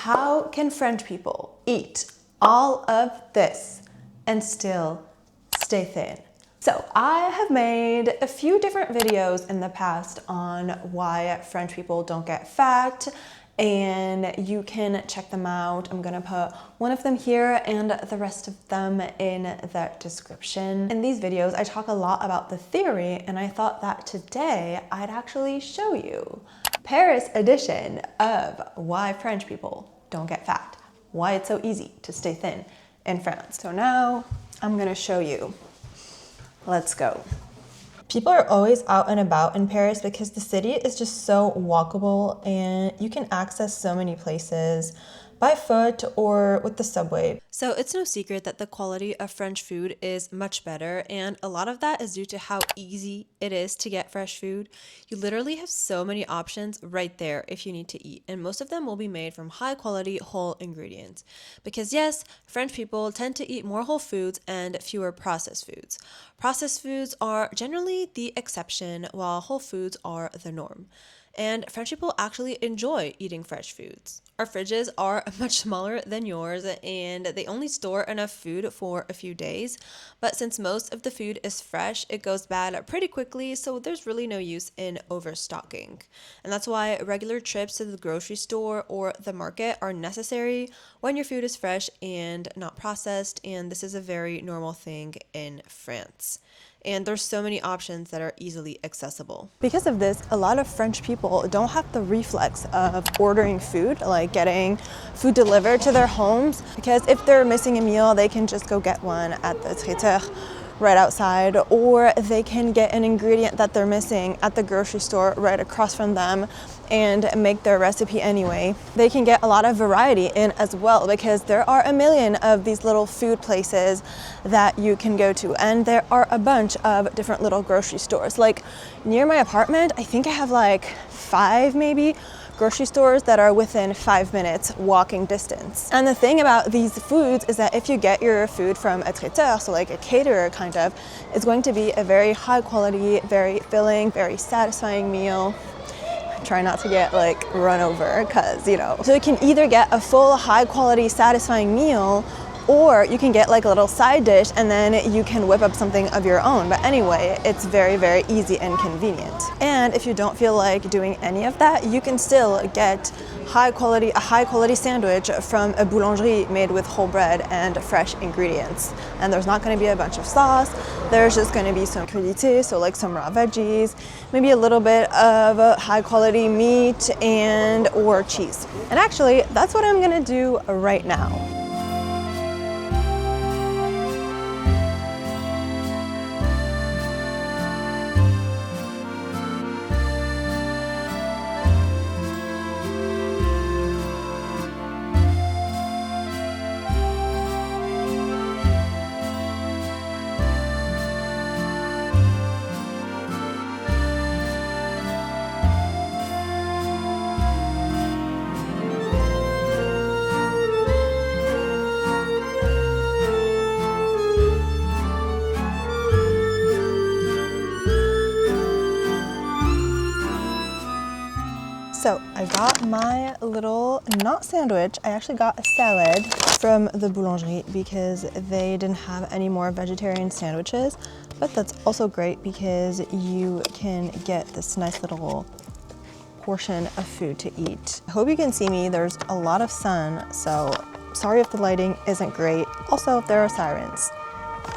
How can French people eat all of this and still stay thin? So I have made a few different videos in the past on why French people don't get fat, and you can check them out. I'm gonna put one of them here and the rest of them in the description. In these videos, I talk a lot about the theory, and I thought that today I'd actually show you Paris edition of why French people don't get fat, why it's so easy to stay thin in France. So now I'm gonna show you. Let's go. People are always out and about in Paris because the city is just so walkable and you can access so many places by foot or with the subway. So it's no secret that the quality of French food is much better, and a lot of that is due to how easy it is to get fresh food. You literally have so many options right there if you need to eat, and most of them will be made from high quality whole ingredients. Because yes, French people tend to eat more whole foods and fewer processed foods. Processed foods are generally the exception, while whole foods are the norm. And French people actually enjoy eating fresh foods. Our fridges are much smaller than yours, and they only store enough food for a few days. But since most of the food is fresh, it goes bad pretty quickly, so there's really no use in overstocking. And that's why regular trips to the grocery store or the market are necessary when your food is fresh and not processed, and this is a very normal thing in France. And there's so many options that are easily accessible. Because of this, a lot of French people don't have the reflex of ordering food, like getting food delivered to their homes, because if they're missing a meal, they can just go get one at the traiteur right outside, or they can get an ingredient that they're missing at the grocery store right across from them and make their recipe anyway. They can get a lot of variety in as well, because there are a million of these little food places that you can go to, and there are a bunch of different little grocery stores. Like near my apartment, I think I have like 5 maybe grocery stores that are within 5 minutes walking distance. And the thing about these foods is that if you get your food from a traiteur, so like a caterer kind of, it's going to be a very high quality, very filling, very satisfying meal. Try not to get like run over, because so you can either get a full high quality satisfying meal, or you can get like a little side dish and then you can whip up something of your own. But anyway, it's very, very easy and convenient. And if you don't feel like doing any of that, you can still get a high quality sandwich from a boulangerie made with whole bread and fresh ingredients. And there's not going to be a bunch of sauce. There's just going to be some crudités, so like some raw veggies, maybe a little bit of high quality meat and or cheese. And actually, that's what I'm going to do right now. So I got my little, not sandwich, I actually got a salad from the boulangerie because they didn't have any more vegetarian sandwiches, but that's also great because you can get this nice little portion of food to eat. I hope you can see me. There's a lot of sun, so sorry if the lighting isn't great. Also, there are sirens.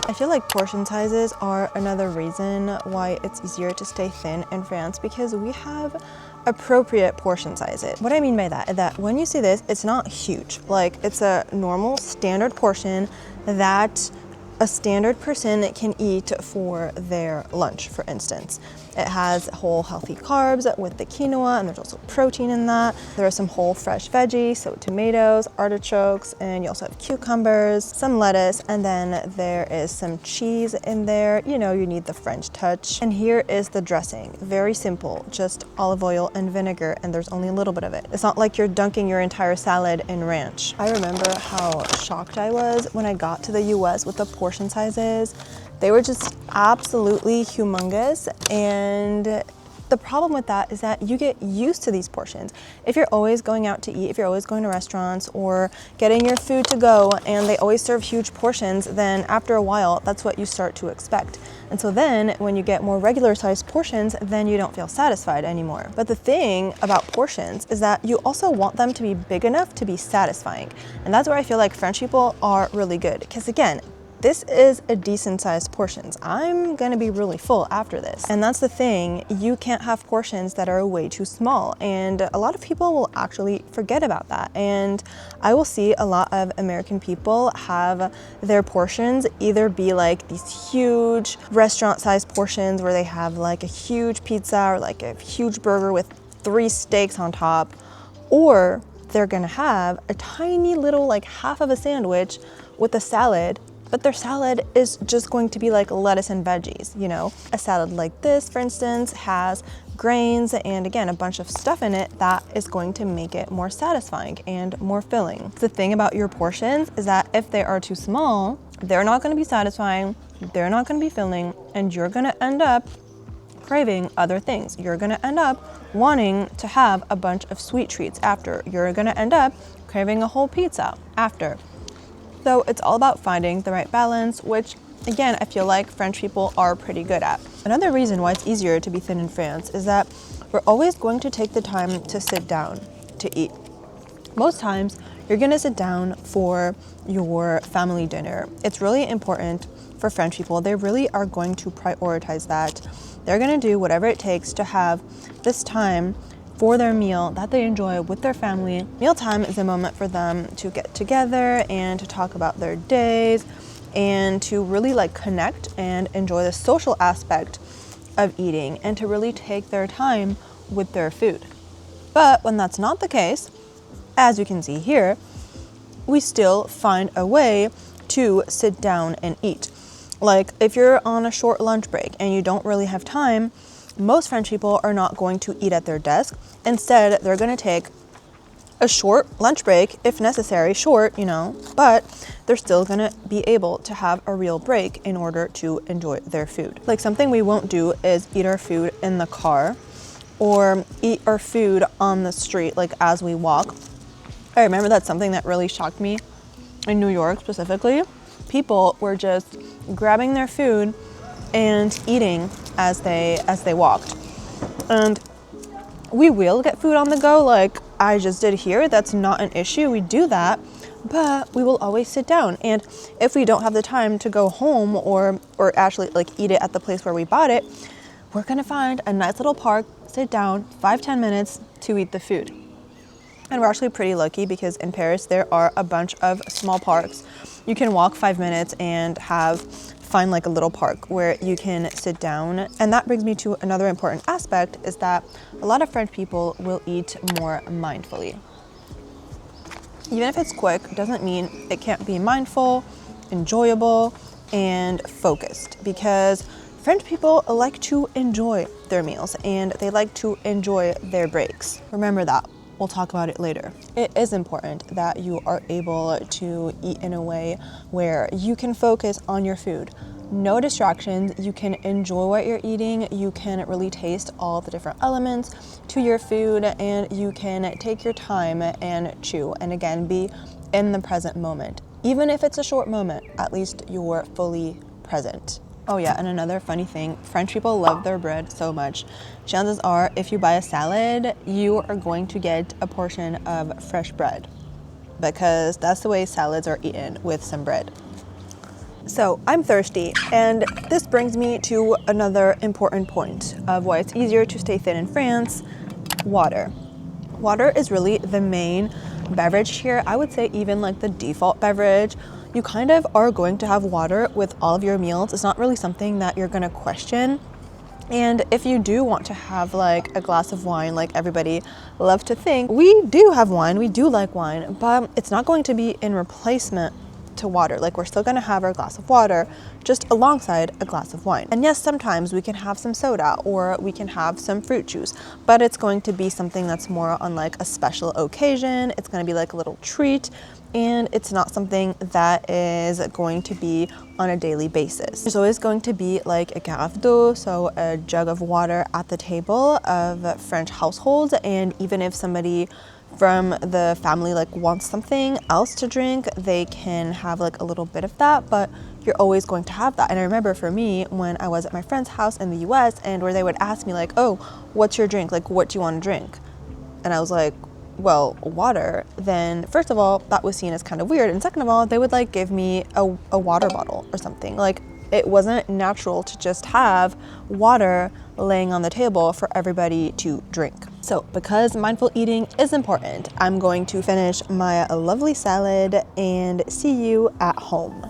I feel like portion sizes are another reason why it's easier to stay thin in France, because we have appropriate portion sizes. What I mean by that is that when you see this, it's not huge. Like, it's a normal standard portion that a standard person can eat for their lunch, for instance. It has whole healthy carbs with the quinoa, and there's also protein in that. There are some whole fresh veggies, so tomatoes, artichokes, and you also have cucumbers, some lettuce, and then there is some cheese in there. You know, you need the French touch. And here is the dressing. Very simple, just olive oil and vinegar, and there's only a little bit of it. It's not like you're dunking your entire salad in ranch. I remember how shocked I was when I got to the US with the portion sizes. They were just absolutely humongous, and the problem with that is that you get used to these portions. If you're always going out to eat, if you're always going to restaurants or getting your food to go and they always serve huge portions, then after a while, that's what you start to expect. And so then when you get more regular sized portions, then you don't feel satisfied anymore. But the thing about portions is that you also want them to be big enough to be satisfying. And that's where I feel like French people are really good. Because again, this is a decent sized portions. I'm gonna be really full after this. And that's the thing, you can't have portions that are way too small. And a lot of people will actually forget about that. And I will see a lot of American people have their portions either be like these huge restaurant sized portions where they have like a huge pizza or like a huge burger with 3 steaks on top, or they're gonna have a tiny little like half of a sandwich with a salad, but their salad is just going to be like lettuce and veggies, you know? A salad like this, for instance, has grains and again, a bunch of stuff in it that is going to make it more satisfying and more filling. The thing about your portions is that if they are too small, they're not gonna be satisfying, they're not gonna be filling, and you're gonna end up craving other things. You're gonna end up wanting to have a bunch of sweet treats after. You're gonna end up craving a whole pizza after. So it's all about finding the right balance, which again, I feel like French people are pretty good at. Another reason why it's easier to be thin in France is that we're always going to take the time to sit down to eat. Most times, you're gonna sit down for your family dinner. It's really important for French people. They really are going to prioritize that. They're gonna do whatever it takes to have this time for their meal that they enjoy with their family. Mealtime is a moment for them to get together and to talk about their days and to really like connect and enjoy the social aspect of eating and to really take their time with their food. But when that's not the case, as you can see here, we still find a way to sit down and eat. Like if you're on a short lunch break and you don't really have time, most French people are not going to eat at their desk. Instead, they're going to take a short lunch break, if necessary, short, you know, but they're still going to be able to have a real break in order to enjoy their food. Like something we won't do is eat our food in the car or eat our food on the street, like as we walk. I remember that's something that really shocked me in New York specifically. People were just grabbing their food and eating as they walked. And we will get food on the go like I just did here. That's not an issue. We do that, but we will always sit down. And if we don't have the time to go home or actually like eat it at the place where we bought it, we're gonna find a nice little park, sit down 5-10 minutes to eat the food. And we're actually pretty lucky because in Paris there are a bunch of small parks. You can walk 5 minutes and find like a little park where you can sit down. And that brings me to another important aspect, is that a lot of French people will eat more mindfully. Even if it's quick, doesn't mean it can't be mindful, enjoyable, and focused, because French people like to enjoy their meals and they like to enjoy their breaks. Remember that. We'll talk about it later. It is important that you are able to eat in a way where you can focus on your food. No distractions, you can enjoy what you're eating, you can really taste all the different elements to your food, and you can take your time and chew, and again, be in the present moment. Even if it's a short moment, at least you're fully present. Oh yeah, and another funny thing, French people love their bread so much. Chances are, if you buy a salad, you are going to get a portion of fresh bread, because that's the way salads are eaten, with some bread. So I'm thirsty, and this brings me to another important point of why it's easier to stay thin in France: water. Water is really the main beverage here. I would say even like the default beverage. You kind of are going to have water with all of your meals. It's not really something that you're gonna question. And if you do want to have like a glass of wine, like everybody loves to think, we do have wine, we do like wine, but it's not going to be in replacement to water. Like, we're still gonna have our glass of water just alongside a glass of wine. And yes, sometimes we can have some soda or we can have some fruit juice, but it's going to be something that's more on like a special occasion. It's gonna be like a little treat, and it's not something that is going to be on a daily basis. There's always going to be like a carafe d'eau, so a jug of water at the table of French households, and even if somebody from the family like wants something else to drink, they can have like a little bit of that, but you're always going to have that. And I remember for me, when I was at my friend's house in the US, and where they would ask me like, oh, what's your drink? Like, what do you want to drink? And I was like, well, water. Then first of all, that was seen as kind of weird, and second of all, they would like give me a water bottle or something. Like, it wasn't natural to just have water laying on the table for everybody to drink. So because mindful eating is important, I'm going to finish my lovely salad and see you at home.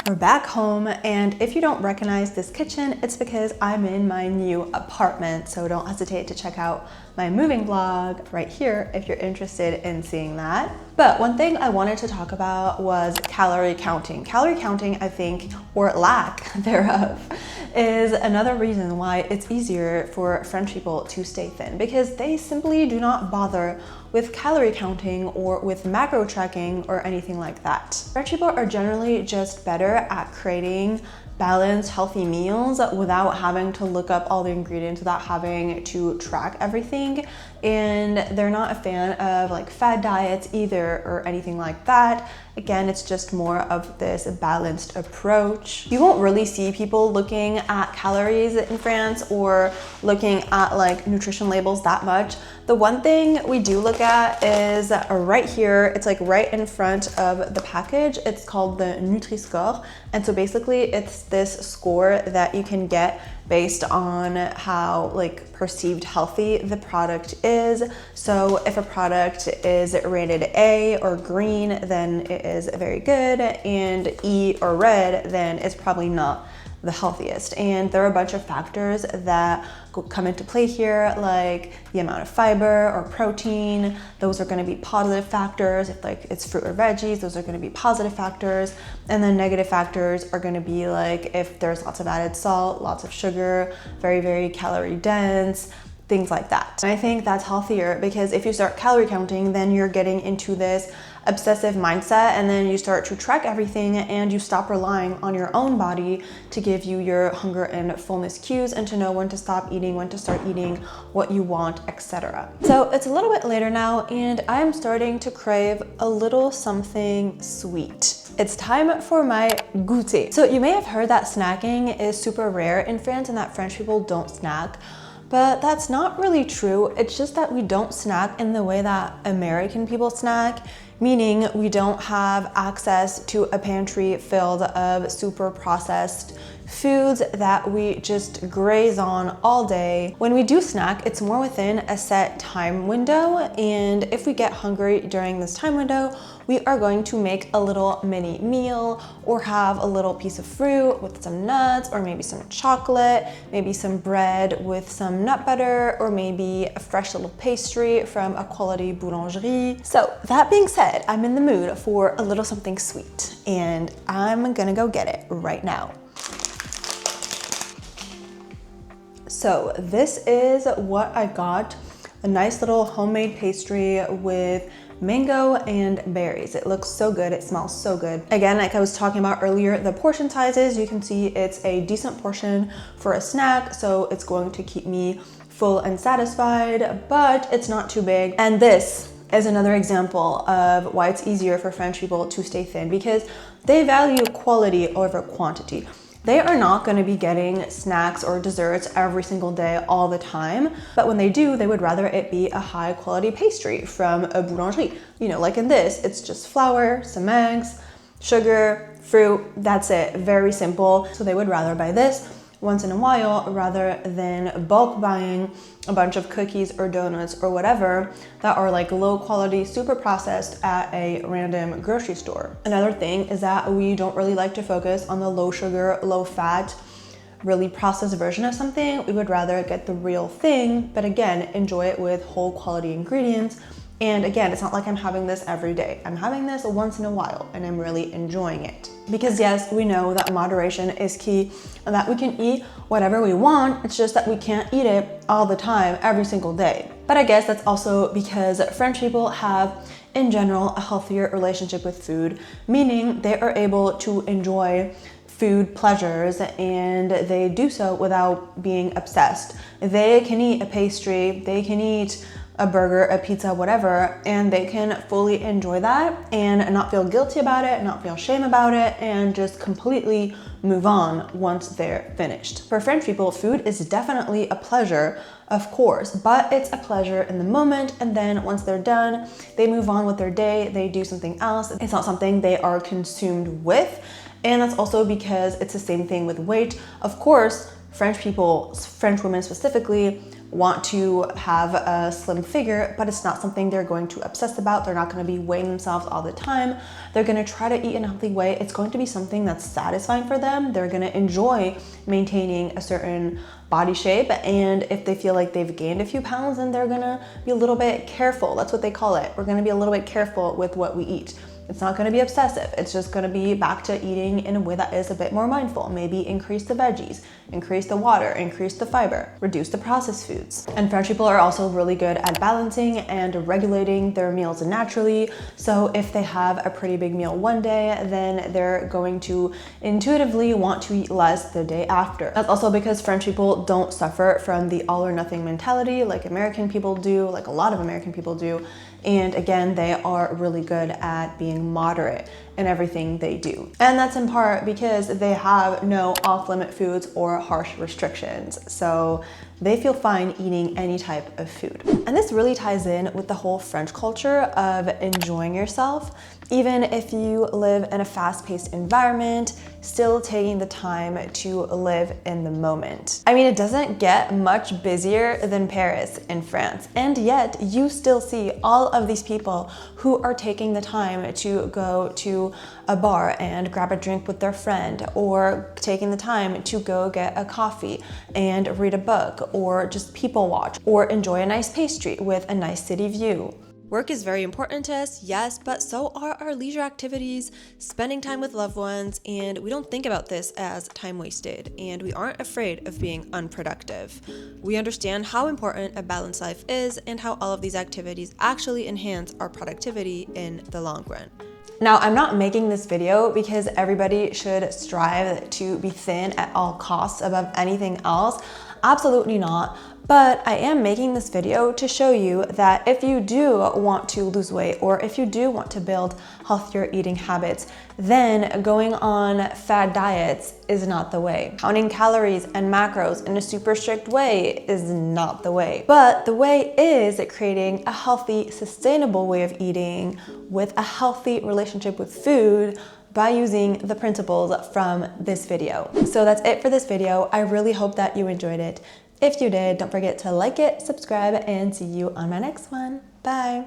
We're back home, and if you don't recognize this kitchen, it's because I'm in my new apartment, so don't hesitate to check out my moving vlog right here if you're interested in seeing that. But one thing I wanted to talk about was calorie counting. Calorie counting, I think, or lack thereof, is another reason why it's easier for French people to stay thin, because they simply do not bother with calorie counting or with macro tracking or anything like that. French people are generally just better at creating balanced, healthy meals without having to look up all the ingredients, without having to track everything. And they're not a fan of like fad diets either or anything like that. Again, it's just more of this balanced approach. You won't really see people looking at calories in France or looking at like nutrition labels that much. The one thing we do look at is right here. It's like right in front of the package. It's called the Nutri-Score. And so basically it's this score that you can get based on how like perceived healthy the product is. So if a product is rated A or green, then it is very good, and E or red, then it's probably not the healthiest. And there are a bunch of factors that come into play here, like the amount of fiber or protein. Those are going to be positive factors. If like it's fruit or veggies, those are going to be positive factors. And then negative factors are going to be like if there's lots of added salt, lots of sugar, very, very calorie dense, things like that. And I think that's healthier, because if you start calorie counting, then you're getting into this obsessive mindset, and then you start to track everything and you stop relying on your own body to give you your hunger and fullness cues and to know when to stop eating, when to start eating, what you want, etc. So it's a little bit later now, and I'm starting to crave a little something sweet. It's time for my goûter. So you may have heard that snacking is super rare in France and that French people don't snack. But that's not really true. It's just that we don't snack in the way that American people snack, meaning we don't have access to a pantry filled of super processed foods that we just graze on all day. When we do snack, it's more within a set time window, and if we get hungry during this time window, we are going to make a little mini meal or have a little piece of fruit with some nuts, or maybe some chocolate, maybe some bread with some nut butter, or maybe a fresh little pastry from a quality boulangerie. So that being said, I'm in the mood for a little something sweet, and I'm gonna go get it right now. So this is what I got, a nice little homemade pastry with mango and berries. It looks so good, it smells so good. Again, like I was talking about earlier, the portion sizes, you can see it's a decent portion for a snack, so it's going to keep me full and satisfied, but it's not too big. And this is another example of why it's easier for French people to stay thin, because they value quality over quantity. They are not going to be getting snacks or desserts every single day all the time, but when they do, they would rather it be a high quality pastry from a boulangerie. You know, like in this, it's just flour, some eggs, sugar, fruit, that's it, very simple. So they would rather buy this once in a while rather than bulk buying a bunch of cookies or donuts or whatever that are like low quality, super processed at a random grocery store. Another thing is that we don't really like to focus on the low sugar, low fat, really processed version of something. We would rather get the real thing, but again, enjoy it with whole quality ingredients And again, it's not like I'm having this every day. I'm having this once in a while and I'm really enjoying it. Because yes, we know that moderation is key and that we can eat whatever we want. It's just that we can't eat it all the time, every single day. But I guess that's also because French people have, in general, a healthier relationship with food, meaning they are able to enjoy food pleasures and they do so without being obsessed. They can eat a pastry, they can eat a burger, a pizza, whatever, and they can fully enjoy that and not feel guilty about it, not feel shame about it, and just completely move on once they're finished. For French people, food is definitely a pleasure, of course, but it's a pleasure in the moment, and then once they're done, they move on with their day, they do something else. It's not something they are consumed with, and that's also because it's the same thing with weight. Of course, French people, French women specifically, want to have a slim figure, but it's not something they're going to obsess about. They're not going to be weighing themselves all the time. They're going to try to eat in a healthy way. It's going to be something that's satisfying for them. They're going to enjoy maintaining a certain body shape, and if they feel like they've gained a few pounds, then they're going to be a little bit careful. That's what they call it. We're going to be a little bit careful with what we eat. It's not going to be obsessive. It's just going to be back to eating in a way that is a bit more mindful. Maybe increase the veggies, increase the water, increase the fiber, reduce the processed foods. And French people are also really good at balancing and regulating their meals naturally. So if they have a pretty big meal one day, then they're going to intuitively want to eat less the day after. That's also because French people don't suffer from the all or nothing mentality like American people do, like a lot of American people do. And again, they are really good at being moderate in everything they do. And that's in part because they have no off-limit foods or harsh restrictions. So they feel fine eating any type of food. And this really ties in with the whole French culture of enjoying yourself. Even if you live in a fast-paced environment, still taking the time to live in the moment. I mean, it doesn't get much busier than Paris in France, and yet you still see all of these people who are taking the time to go to a bar and grab a drink with their friend, or taking the time to go get a coffee and read a book, or just people watch, or enjoy a nice pastry with a nice city view. Work is very important to us, yes, but so are our leisure activities, spending time with loved ones, and we don't think about this as time wasted, and we aren't afraid of being unproductive. We understand how important a balanced life is and how all of these activities actually enhance our productivity in the long run. Now, I'm not making this video because everybody should strive to be thin at all costs above anything else. Absolutely not. But I am making this video to show you that if you do want to lose weight, or if you do want to build healthier eating habits, then going on fad diets is not the way. Counting calories and macros in a super strict way is not the way. But the way is creating a healthy, sustainable way of eating with a healthy relationship with food by using the principles from this video. So that's it for this video. I really hope that you enjoyed it. If you did, don't forget to like it, subscribe, and see you on my next one. Bye.